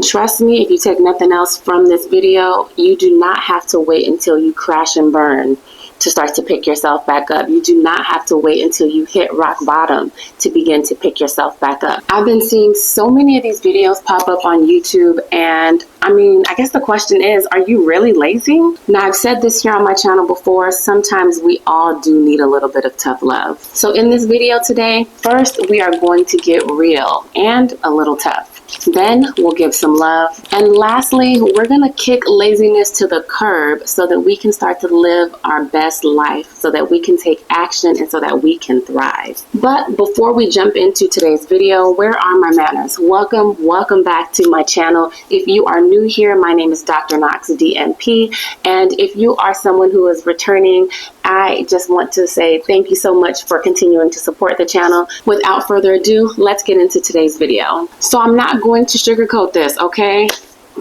And trust me, if you take nothing else from this video, you do not have to wait until you crash and burn to start to pick yourself back up. You do not have to wait until you hit rock bottom to begin to pick yourself back up. I've been seeing so many of these videos pop up on YouTube, and I guess the question is, are you really lazy? Now, I've said this here on my channel before, sometimes we all do need a little bit of tough love. So in this video today, first we are going to get real and a little tough. Then we'll give some love. And lastly, we're going to kick laziness to the curb so that we can start to live our best life, so that we can take action and so that we can thrive. But before we jump into today's video, where are my manners? Welcome back to my channel. If you are new here, my name is Dr. Knox DNP. And if you are someone who is returning, I just want to say thank you so much for continuing to support the channel. Without further ado, let's get into today's video. So I'm not going to sugarcoat this, okay?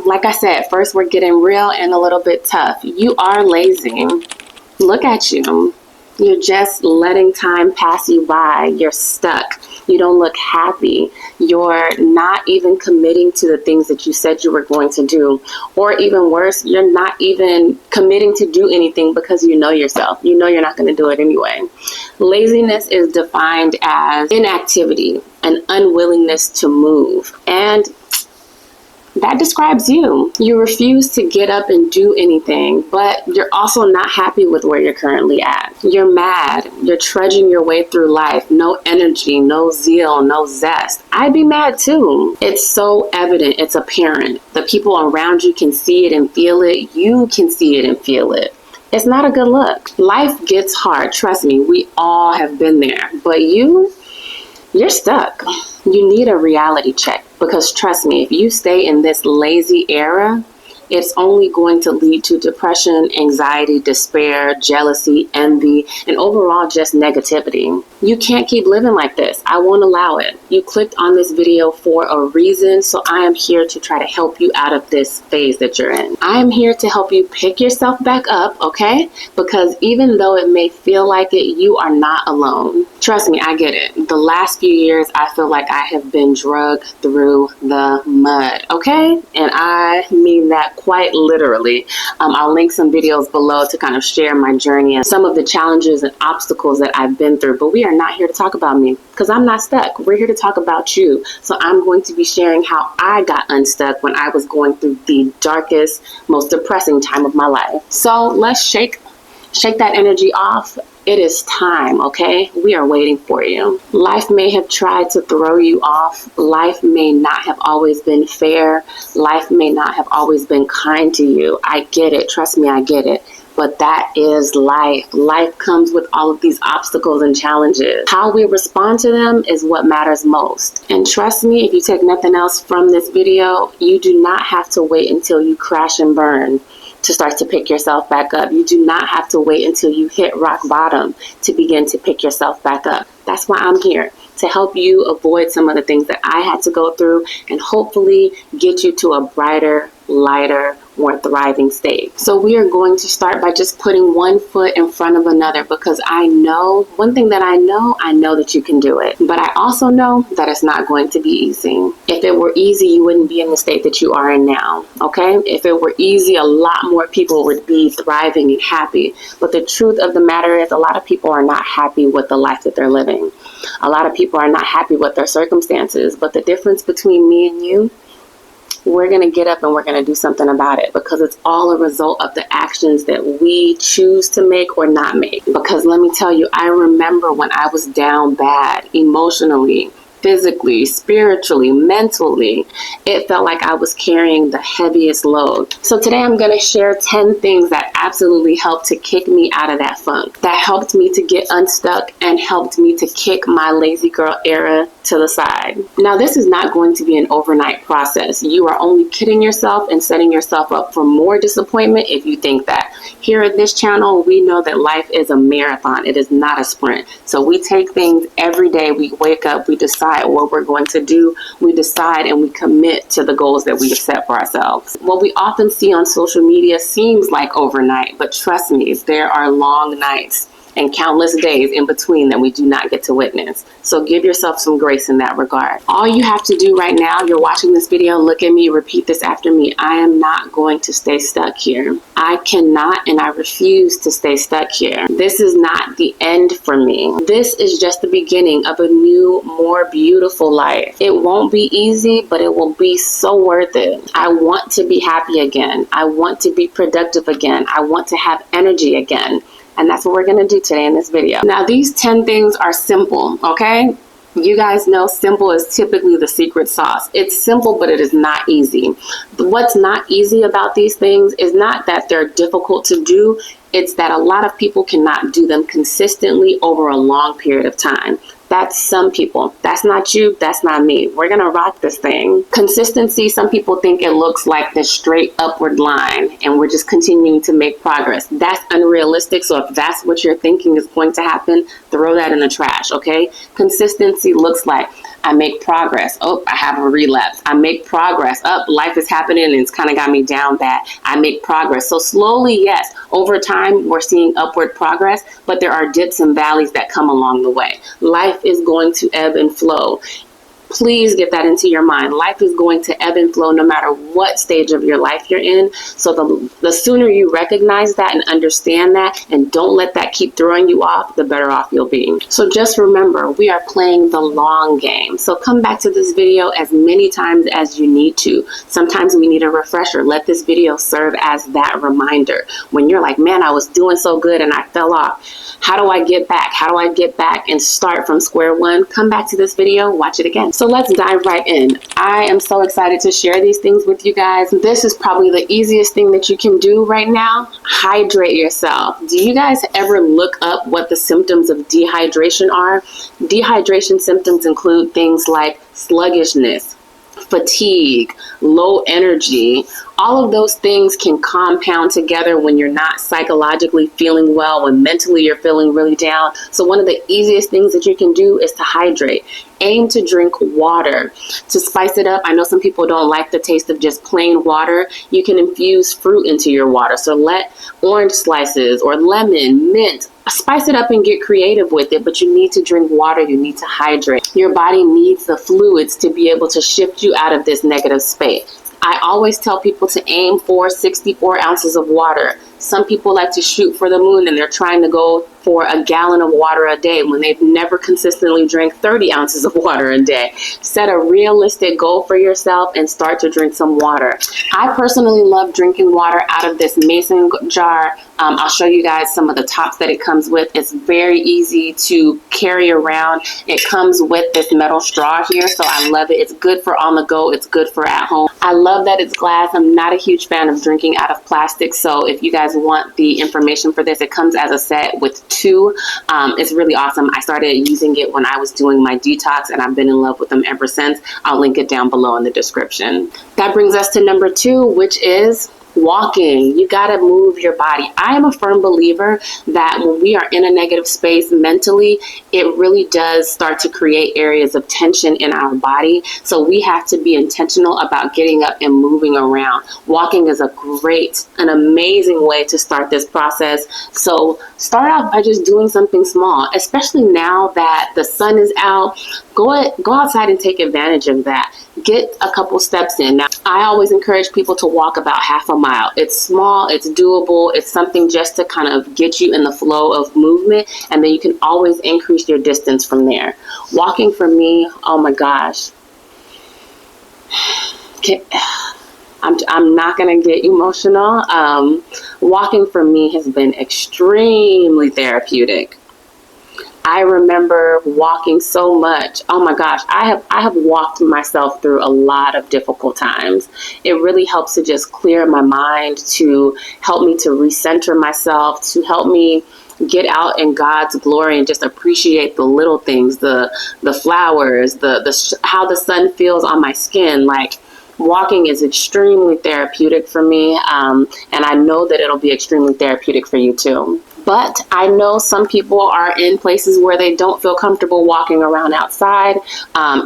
Like I said, first we're getting real and a little bit tough. You are lazy. Look at you. You're just letting time pass you by. You're stuck. You don't look happy. You're not even committing to the things that you said you were going to do. Or even worse, you're not even committing to do anything because you know yourself. You know you're not going to do it anyway. Laziness is defined as inactivity, an unwillingness to move. And that describes you. You refuse to get up and do anything, but you're also not happy with where you're currently at. You're mad. You're trudging your way through life. No energy, no zeal, no zest. I'd be mad too. It's so evident. It's apparent. The people around you can see it and feel it. You can see it and feel it. It's not a good look. Life gets hard. Trust me, we all have been there. But you're stuck. You need a reality check, because trust me, if you stay in this lazy era, it's only going to lead to depression, anxiety, despair, jealousy, envy, and overall just negativity. You can't keep living like this. I won't allow it. You clicked on this video for a reason, so I am here to try to help you out of this phase that you're in. I am here to help you pick yourself back up, okay? Because even though it may feel like it, you are not alone. Trust me, I get it. The last few years, I feel like I have been dragged through the mud, okay? And I mean that quite literally. I'll link some videos below to kind of share my journey and some of the challenges and obstacles that I've been through. But we are not here to talk about me, because I'm not stuck. We're here to talk about you. So I'm going to be sharing how I got unstuck when I was going through the darkest, most depressing time of my life. So let's shake that energy off. It is time, okay? We are waiting for you. Life may have tried to throw you off. Life may not have always been fair. Life may not have always been kind to you. I get it. Trust me, I get it. But that is life. Life comes with all of these obstacles and challenges. How we respond to them is what matters most. And trust me, if you take nothing else from this video, you do not have to wait until you crash and burn to start to pick yourself back up. You do not have to wait until you hit rock bottom to begin to pick yourself back up. That's why I'm here, to help you avoid some of the things that I had to go through and hopefully get you to a brighter, lighter, more thriving state. So we are going to start by just putting one foot in front of another, because I know, one thing that I know that you can do it. But I also know that it's not going to be easy. If it were easy, you wouldn't be in the state that you are in now, okay? If it were easy, a lot more people would be thriving and happy. But the truth of the matter is, a lot of people are not happy with the life that they're living. A lot of people are not happy with their circumstances. But the difference between me and you, we're going to get up and we're going to do something about it, because it's all a result of the actions that we choose to make or not make. Because let me tell you, I remember when I was down bad emotionally, physically, spiritually, mentally, it felt like I was carrying the heaviest load. So today I'm going to share 10 things that absolutely helped to kick me out of that funk, that helped me to get unstuck and helped me to kick my lazy girl era to the side. Now, this is not going to be an overnight process. You are only kidding yourself and setting yourself up for more disappointment if you think that. Here at this channel, we know that life is a marathon. It is not a sprint. So we take things every day. We wake up, we decide what we're going to do, we decide and we commit to the goals that we have set for ourselves. What we often see on social media seems like overnight, but trust me, there are long nights. and countless days in between that we do not get to witness. So give yourself some grace in that regard. All you have to do right now, you're watching this video, look at me, repeat this after me. I am not going to stay stuck here. I cannot and I refuse to stay stuck here. This is not the end for me. This is just the beginning of a new, more beautiful life. It won't be easy, but it will be so worth it. I want to be happy again. I want to be productive again. I want to have energy again. And that's what we're going to do today in this video. Now, these 10 things are simple, okay? You guys know simple is typically the secret sauce. It's simple, but it is not easy. What's not easy about these things is not that they're difficult to do. It's that a lot of people cannot do them consistently over a long period of time. That's some people. That's not you. That's not me. We're going to rock this thing. Consistency, some people think it looks like this straight upward line and we're just continuing to make progress. That's unrealistic. So if that's what you're thinking is going to happen, throw that in the trash, okay? Consistency looks like I make progress. Oh, I have a relapse. I make progress. Oh, life is happening and it's kind of got me down bad. I make progress. So slowly, yes, over time, we're seeing upward progress, but there are dips and valleys that come along the way. Life is going to ebb and flow. Please get that into your mind. Life is going to ebb and flow no matter what stage of your life you're in. So the sooner you recognize that and understand that and don't let that keep throwing you off, the better off you'll be. So just remember, we are playing the long game. So come back to this video as many times as you need to. Sometimes we need a refresher. Let this video serve as that reminder. When you're like, man, I was doing so good and I fell off. How do I get back? How do I get back and start from square one? Come back to this video, watch it again. So let's dive right in. I am so excited to share these things with you guys. This is probably the easiest thing that you can do right now. Hydrate yourself. Do you guys ever look up what the symptoms of dehydration are? Dehydration symptoms include things like sluggishness, fatigue, low energy. All of those things can compound together when you're not psychologically feeling well, when mentally you're feeling really down. So one of the easiest things that you can do is to hydrate. Aim to drink water. To spice it up, I know some people don't like the taste of just plain water. You can infuse fruit into your water. So let orange slices or lemon, mint, spice it up and get creative with it, but you need to drink water. You need to hydrate. Your body needs the fluids to be able to shift you out of this negative space. I always tell people to aim for 64 ounces of water. Some people like to shoot for the moon and they're trying to go for a gallon of water a day when they've never consistently drank 30 ounces of water a day. Set a realistic goal for yourself and start to drink some water. I personally love drinking water out of this mason jar. I'll show you guys some of the tops that it comes with. It's very easy to carry around. It comes with this metal straw here, so I love it. It's good for on the go. It's good for at home. I love that it's glass. I'm not a huge fan of drinking out of plastic, so if you guys want the information for this, it comes as a set with 2. It's really awesome. I started using it when I was doing my detox and I've been in love with them ever since. I'll link it down below in the description. That brings us to number 2, which is walking. You got to move your body. I am a firm believer that when we are in a negative space mentally, it really does start to create areas of tension in our body. So we have to be intentional about getting up and moving around. Walking is an amazing way to start this process. So start out by just doing something small, especially now that the sun is out. Go outside and take advantage of that. Get a couple steps in. Now, I always encourage people to walk about half a mile. It's small, it's doable, it's something just to kind of get you in the flow of movement, and then you can always increase your distance from there. Walking for me, oh my gosh. I'm not going to get emotional. Walking for me has been extremely therapeutic. I remember walking so much. Oh my gosh, I have walked myself through a lot of difficult times. It really helps to just clear my mind, to help me to recenter myself, to help me get out in God's glory and just appreciate the little things, the flowers, how the sun feels on my skin. Like, walking is extremely therapeutic for me, and I know that it'll be extremely therapeutic for you too. But I know some people are in places where they don't feel comfortable walking around outside,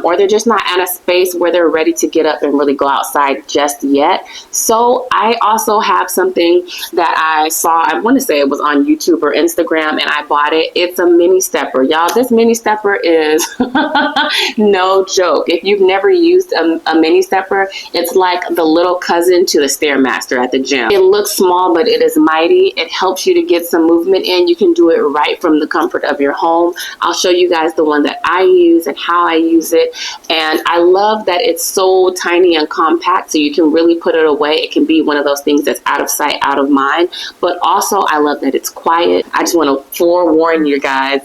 or they're just not at a space where they're ready to get up and really go outside just yet. So I also have something that I saw, I want to say it was on YouTube or Instagram, and I bought it. It's a mini stepper. Y'all, this mini stepper is no joke. If you've never used a mini stepper, it's like the little cousin to the Stairmaster at the gym. It looks small, but it is mighty. It helps you to get some movement in. You can do it right from the comfort of your home. I'll show you guys the one that I use and how I use it. And I love that it's so tiny and compact, so you can really put it away. It can be one of those things that's out of sight, out of mind. But also, I love that it's quiet. I just want to forewarn you guys.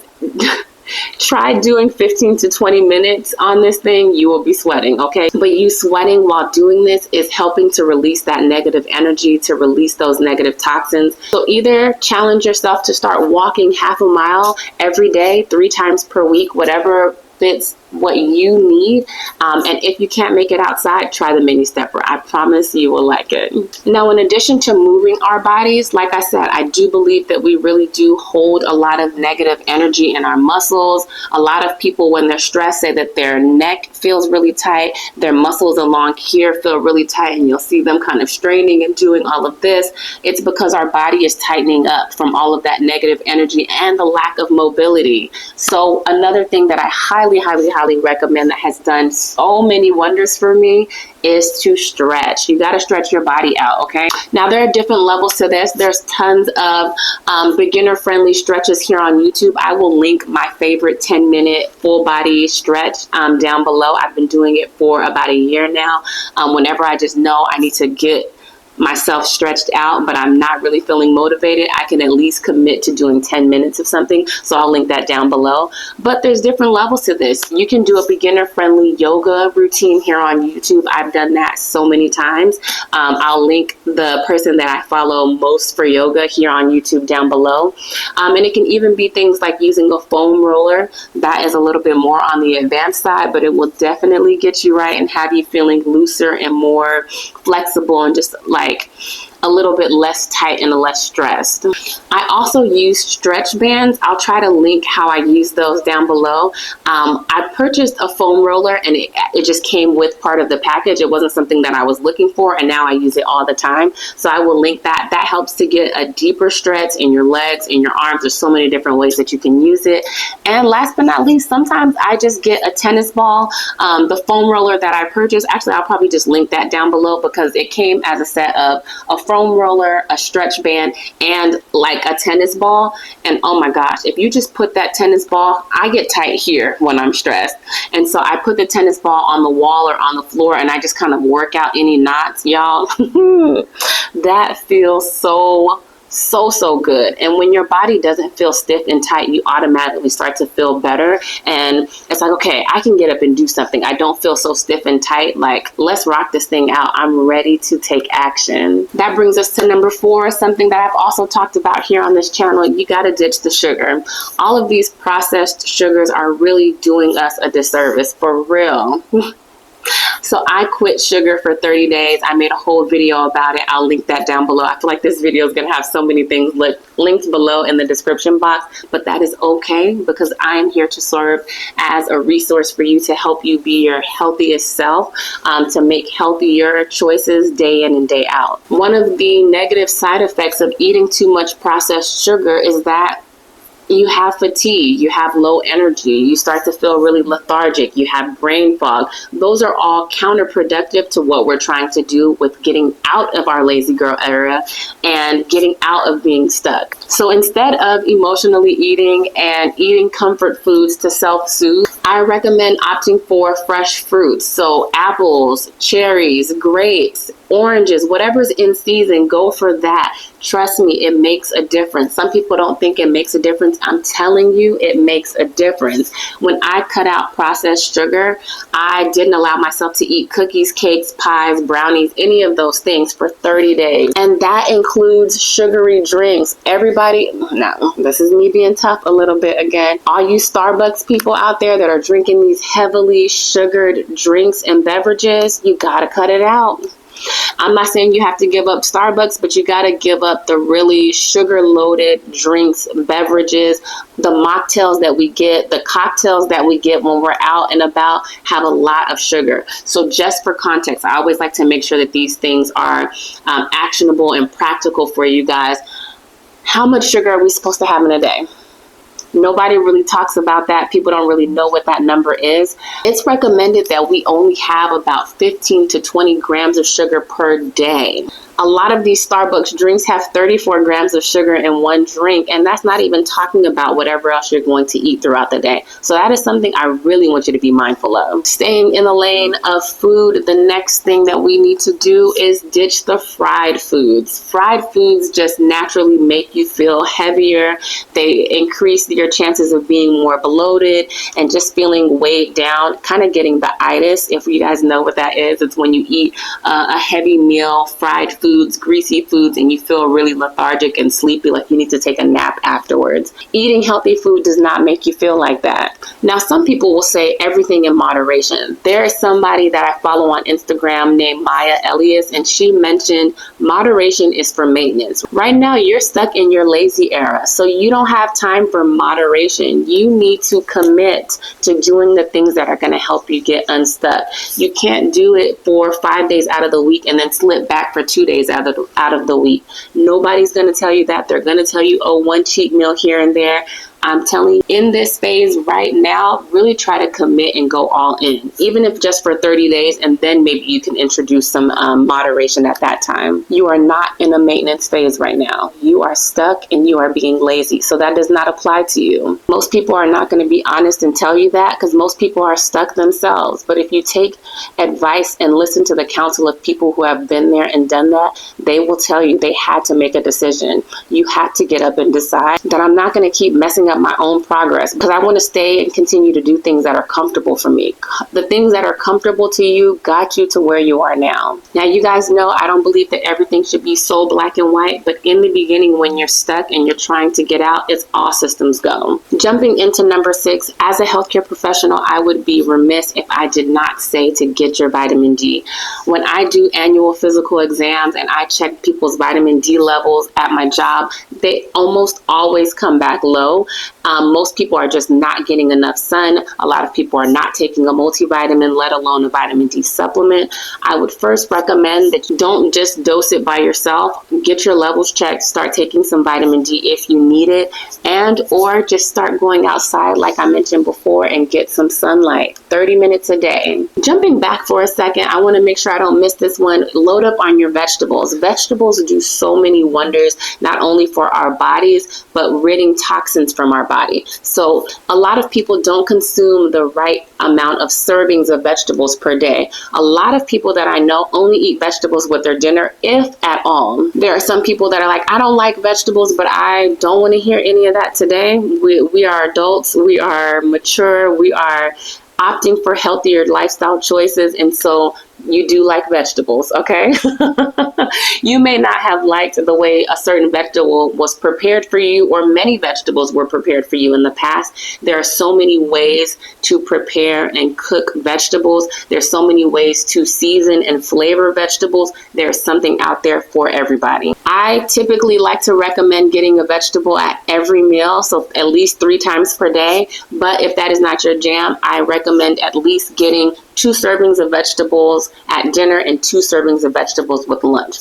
Try doing 15 to 20 minutes on this thing. You will be sweating, okay? But you sweating while doing this is helping to release that negative energy, to release those negative toxins. So either challenge yourself to start walking half a mile every day, 3 times per week, whatever fits what you need. And if you can't make it outside, try the mini stepper. I promise you will like it. Now, in addition to moving our bodies, like I said, I do believe that we really do hold a lot of negative energy in our muscles. A lot of people, when they're stressed, say that their neck feels really tight, their muscles along here feel really tight, and you'll see them kind of straining and doing all of this. It's because our body is tightening up from all of that negative energy and the lack of mobility. So another thing that I highly recommend that has done so many wonders for me is to stretch. You got to stretch your body out, okay? Now, there are different levels to this. There's tons of beginner-friendly stretches here on YouTube. I will link my favorite 10-minute full-body stretch down below. I've been doing it for about a year now. Whenever I just know I need to get myself stretched out, but I'm not really feeling motivated, I can at least commit to doing 10 minutes of something. So I'll link that down below. But there's different levels to this. You can do a beginner-friendly yoga routine here on YouTube. I've done that so many times. I'll link the person that I follow most for yoga here on YouTube down below. And it can even be things like using a foam roller. That is a little bit more on the advanced side, but it will definitely get you right and have you feeling looser and more flexible and just like a little bit less tight and less stressed. I also use stretch bands. I'll try to link how I use those down below. I purchased a foam roller, and it just came with part of the package. It wasn't something that I was looking for, and now I use it all the time. So I will link that. That helps to get a deeper stretch in your legs, in your arms. There's so many different ways that you can use it. And last but not least, sometimes I just get a tennis ball. The foam roller that I purchased, actually, I'll probably just link that down below because it came as a set of a foam roller, a stretch band, and like a tennis ball. And oh my gosh, if you just put that tennis ball, I get tight here when I'm stressed. And so I put the tennis ball on the wall or on the floor, and I just kind of work out any knots, y'all. That feels so good. And when your body doesn't feel stiff and tight, you automatically start to feel better. And it's like, okay, I can get up and do something. I don't feel so stiff and tight. Like, let's rock this thing out. I'm ready to take action. That brings us to number 4, something that I've also talked about here on this channel. You got to ditch the sugar. All of these processed sugars are really doing us a disservice, for real. So I quit sugar for 30 days. I made a whole video about it. I'll link that down below. I feel like this video is going to have so many things linked below in the description box, but that is okay because I am here to serve as a resource for you to help you be your healthiest self, to make healthier choices day in and day out. One of the negative side effects of eating too much processed sugar is that you have fatigue, you have low energy, you start to feel really lethargic, you have brain fog. Those are all counterproductive to what we're trying to do with getting out of our lazy girl era and getting out of being stuck. So instead of emotionally eating and eating comfort foods to self-soothe, I recommend opting for fresh fruits. So apples, cherries, grapes, oranges, whatever's in season, go for that. Trust me, it makes a difference. Some people don't think it makes a difference. I'm telling you, it makes a difference. When I cut out processed sugar, I didn't allow myself to eat cookies, cakes, pies, brownies, any of those things for 30 days. And that includes sugary drinks. Everybody, now this is me being tough a little bit again. All you Starbucks people out there that are drinking these heavily sugared drinks and beverages, you gotta cut it out. I'm not saying you have to give up Starbucks, but you got to give up the really sugar-loaded drinks, beverages, the mocktails that we get, the cocktails that we get when we're out and about have a lot of sugar. So just for context, I always like to make sure that these things are actionable and practical for you guys. How much sugar are we supposed to have in a day? Nobody really talks about that. People don't really know what that number is. It's recommended that we only have about 15 to 20 grams of sugar per day. A lot of these Starbucks drinks have 34 grams of sugar in one drink, and that's not even talking about whatever else you're going to eat throughout the day. So that is something I really want you to be mindful of. Staying in the lane of food, the next thing that we need to do is ditch the fried foods. Fried foods just naturally make you feel heavier. They increase your chances of being more bloated and just feeling weighed down, kind of getting the itis. If you guys know what that is, it's when you eat a heavy meal, fried foods, greasy foods, and you feel really lethargic and sleepy, like you need to take a nap afterwards. Eating healthy food does not make you feel like that. Now, some people will say everything in moderation. There is somebody that I follow on Instagram named Maya Elias, and she mentioned moderation is for maintenance. Right now, you're stuck in your lazy era, so you don't have time for moderation. You need to commit to doing the things that are going to help you get unstuck. You can't do it for 5 days out of the week and then slip back for 2 days out of the week. Nobody's going to tell you that. They're going to tell you, oh, one cheat meal here and there. I'm telling you, in this phase right now, really try to commit and go all in, even if just for 30 days, and then maybe you can introduce some moderation at that time. You are not in a maintenance phase right now. You are stuck and you are being lazy. So that does not apply to you. Most people are not going to be honest and tell you that because most people are stuck themselves. But if you take advice and listen to the counsel of people who have been there and done that, they will tell you they had to make a decision. You had to get up and decide that I'm not going to keep messing up my own progress because I want to stay and continue to do things that are comfortable for me. The things that are comfortable to you got you to where you are now. Now, you guys know I don't believe that everything should be so black and white, but in the beginning when you're stuck and you're trying to get out, it's all systems go. Jumping into number 6, as a healthcare professional, I would be remiss if I did not say to get your vitamin D. When I do annual physical exams and I check people's vitamin D levels at my job, they almost always come back low. Most people are just not getting enough sun. A lot of people are not taking a multivitamin, let alone a vitamin D supplement. I would first recommend that you don't just dose it by yourself. Get your levels checked. Start taking some vitamin D if you need it, and or just start going outside like I mentioned before and get some sunlight. 30 minutes a day. Jumping back for a second, I want to make sure I don't miss this one. Load up on your vegetables. Vegetables do so many wonders, not only for our bodies, but ridding toxins from our body. So a lot of people don't consume the right amount of servings of vegetables per day. A lot of people that I know only eat vegetables with their dinner, if at all. There are some people that are like, I don't like vegetables, but I don't want to hear any of that today. We are adults. We are mature. We are opting for healthier lifestyle choices, and so you do like vegetables, okay? You may not have liked the way a certain vegetable was prepared for you, or many vegetables were prepared for you in the past. There are so many ways to prepare and cook vegetables. There's so many ways to season and flavor vegetables. There's something out there for everybody. I typically like to recommend getting a vegetable at every meal, so at least 3 times per day. But if that is not your jam, I recommend at least getting 2 servings of vegetables at dinner and 2 servings of vegetables with lunch.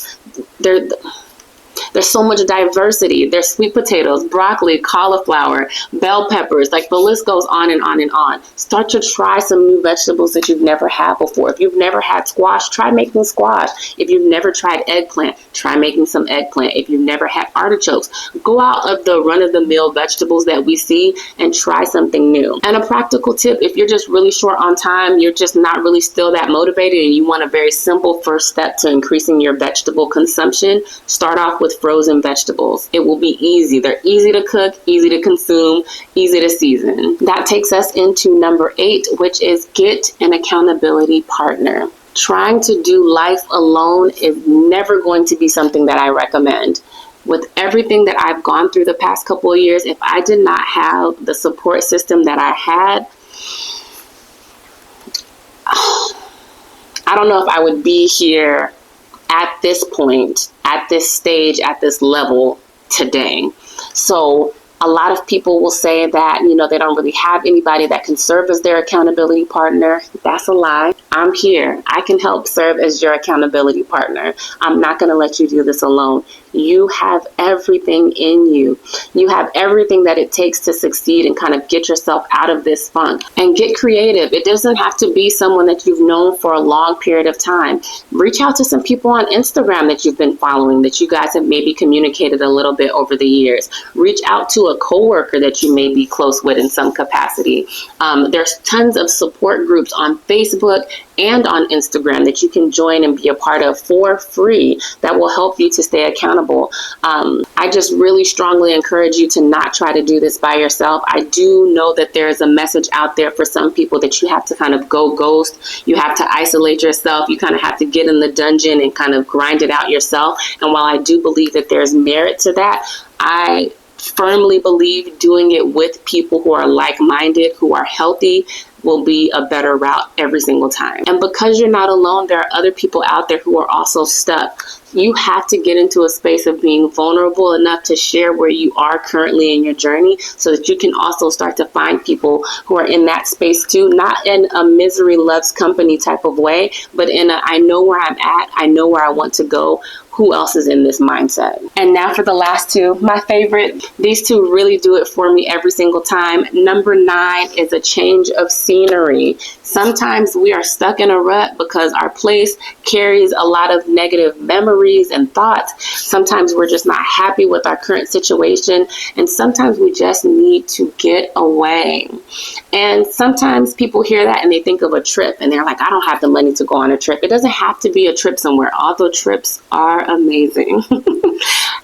There's so much diversity. There's sweet potatoes, broccoli, cauliflower, bell peppers, like the list goes on and on and on. Start to try some new vegetables that you've never had before. If you've never had squash, try making squash. If you've never tried eggplant, try making some eggplant. If you've never had artichokes, go out of the run-of-the-mill vegetables that we see and try something new. And a practical tip, if you're just really short on time, you're just not really still that motivated, and you want a very simple first step to increasing your vegetable consumption, start off with frozen vegetables. It will be easy. They're easy to cook, easy to consume, easy to season. That takes us into number 8, which is get an accountability partner. Trying to do life alone is never going to be something that I recommend. With everything that I've gone through the past couple of years, if I did not have the support system that I had, I don't know if I would be here at this point, at this stage, at this level today. So a lot of people will say that, they don't really have anybody that can serve as their accountability partner. That's a lie. I'm here. I can help serve as your accountability partner. I'm not going to let you do this alone. You have everything in you. You have everything that it takes to succeed and kind of get yourself out of this funk and get creative. It doesn't have to be someone that you've known for a long period of time. Reach out to some people on Instagram that you've been following, that you guys have maybe communicated a little bit over the years. Reach out to a coworker that you may be close with in some capacity. There's tons of support groups on Facebook and on Instagram that you can join and be a part of for free that will help you to stay accountable. I just really strongly encourage you to not try to do this by yourself. I do know that there is a message out there for some people that you have to kind of go ghost. You have to isolate yourself. You kind of have to get in the dungeon and kind of grind it out yourself. And while I do believe that there's merit to that, I firmly believe doing it with people who are like-minded, who are healthy, will be a better route every single time. And because you're not alone, there are other people out there who are also stuck. You have to get into a space of being vulnerable enough to share where you are currently in your journey so that you can also start to find people who are in that space too, not in a misery loves company type of way, but in a I know where I'm at, I know where I want to go. Who else is in this mindset? And now for the last two, my favorite. These two really do it for me every single time. Number 9 is a change of scenery. Sometimes we are stuck in a rut because our place carries a lot of negative memories and thoughts. Sometimes we're just not happy with our current situation. And sometimes we just need to get away. And sometimes people hear that and they think of a trip and they're like, I don't have the money to go on a trip. It doesn't have to be a trip somewhere, although trips are amazing.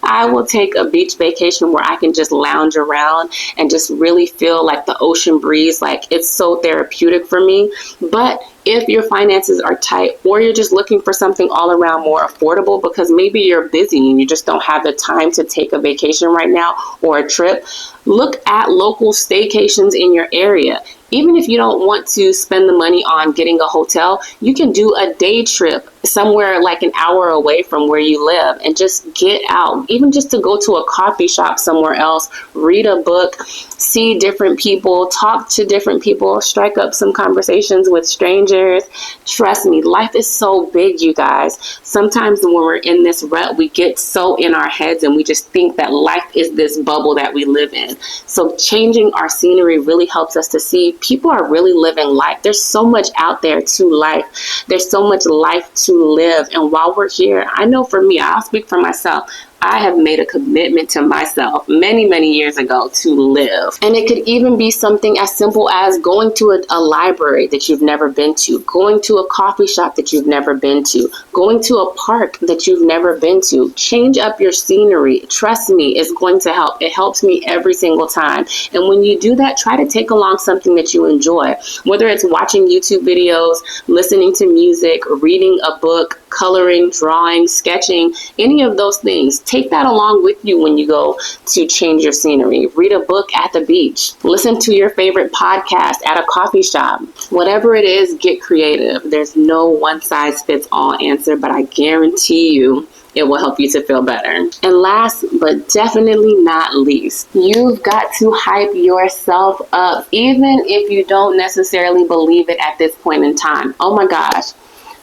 I will take a beach vacation where I can just lounge around and just really feel like the ocean breeze. Like, it's so therapeutic for me. But if your finances are tight, or you're just looking for something all around more affordable because maybe you're busy and you just don't have the time to take a vacation right now or a trip, look at local staycations in your area. Even if you don't want to spend the money on getting a hotel, you can do a day trip somewhere like an hour away from where you live and just get out. Even just to go to a coffee shop somewhere else, read a book, see different people, talk to different people, strike up some conversations with strangers. Trust me, life is so big, you guys. Sometimes when we're in this rut, we get so in our heads and we just think that life is this bubble that we live in. So changing our scenery really helps us to see people are really living life. There's so much out there to life. There's so much life to live. And while we're here, I know for me, I'll speak for myself, I have made a commitment to myself many, many years ago to live. And it could even be something as simple as going to a library that you've never been to, going to a coffee shop that you've never been to, going to a park that you've never been to. Change up your scenery. Trust me, it's going to help. It helps me every single time. And when you do that, try to take along something that you enjoy, whether it's watching YouTube videos, listening to music, reading a book, coloring, drawing, sketching, any of those things. Take that along with you when you go to change your scenery. Read a book at the beach. Listen to your favorite podcast at a coffee shop. Whatever it is, get creative. There's no one size fits all answer, but I guarantee you it will help you to feel better. And last but definitely not least, you've got to hype yourself up, even if you don't necessarily believe it at this point in time. Oh my gosh.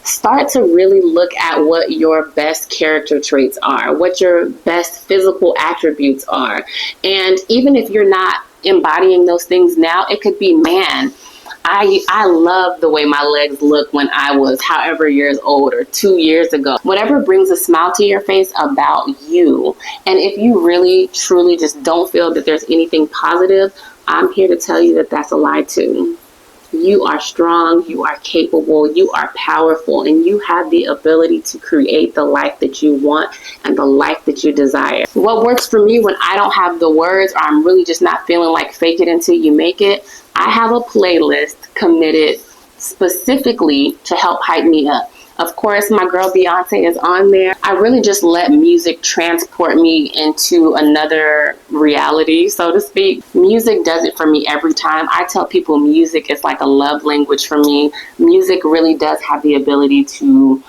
Start to really look at what your best character traits are, what your best physical attributes are. And even if you're not embodying those things now, it could be, man, I love the way my legs look when I was however years old or 2 years ago. Whatever brings a smile to your face about you. And if you really, truly just don't feel that there's anything positive, I'm here to tell you that that's a lie too. You are strong, you are capable, you are powerful, and you have the ability to create the life that you want and the life that you desire. What works for me when I don't have the words, or I'm really just not feeling like fake it until you make it, I have a playlist committed specifically to help hype me up. Of course, my girl Beyonce is on there. I really just let music transport me into another reality, so to speak. Music does it for me every time. I tell people music is like a love language for me. Music really does have the ability to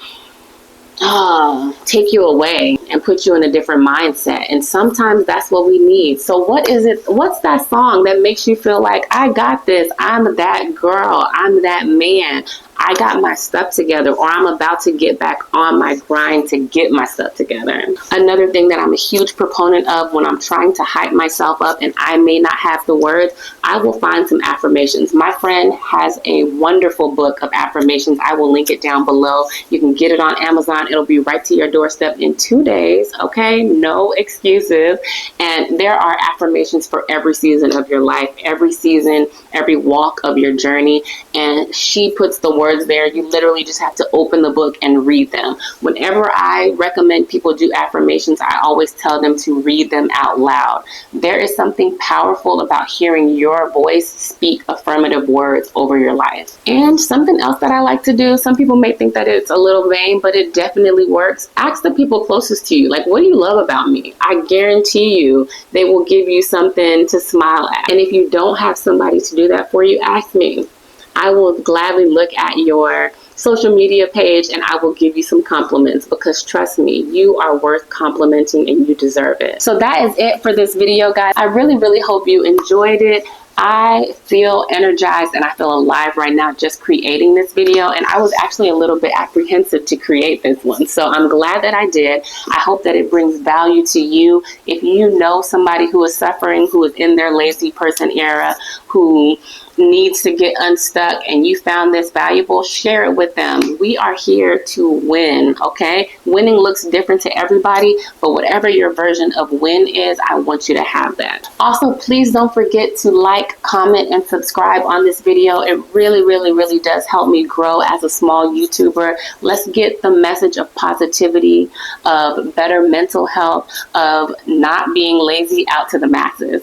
take you away and put you in a different mindset. And sometimes that's what we need. So what is it? What's that song that makes you feel like, I got this, I'm that girl, I'm that man, I got my stuff together, or I'm about to get back on my grind to get my stuff together. Another thing that I'm a huge proponent of when I'm trying to hype myself up and I may not have the words, I will find some affirmations. My friend has a wonderful book of affirmations. I will link it down below. You can get it on Amazon. It'll be right to your doorstep in 2 days. Okay, no excuses. And there are affirmations for every season of your life, every season, every walk of your journey. And she puts the words there. You literally just have to open the book and read them. Whenever I recommend people do affirmations, I always tell them to read them out loud. There is something powerful about hearing your voice speak affirmative words over your life. And something else that I like to do, some people may think that it's a little vain, but it definitely works. Ask the people closest to you, like, what do you love about me? I guarantee you they will give you something to smile at. And if you don't have somebody to do that for you, ask me. I will gladly look at your social media page and I will give you some compliments, because trust me, you are worth complimenting and you deserve it. So that is it for this video, guys. I really hope you enjoyed it. I feel energized and I feel alive right now just creating this video, and I was actually a little bit apprehensive to create this one, so I'm glad that I did. I hope that it brings value to you. If you know somebody who is suffering, who is in their lazy person era, who needs to get unstuck, and you found this valuable, share it with them. We are here to win, okay? Winning looks different to everybody, but whatever your version of win is, I want you to have that. Also, please don't forget to like, comment, and subscribe on this video. It really does help me grow as a small YouTuber. Let's get the message of positivity, of better mental health, of not being lazy out to the masses.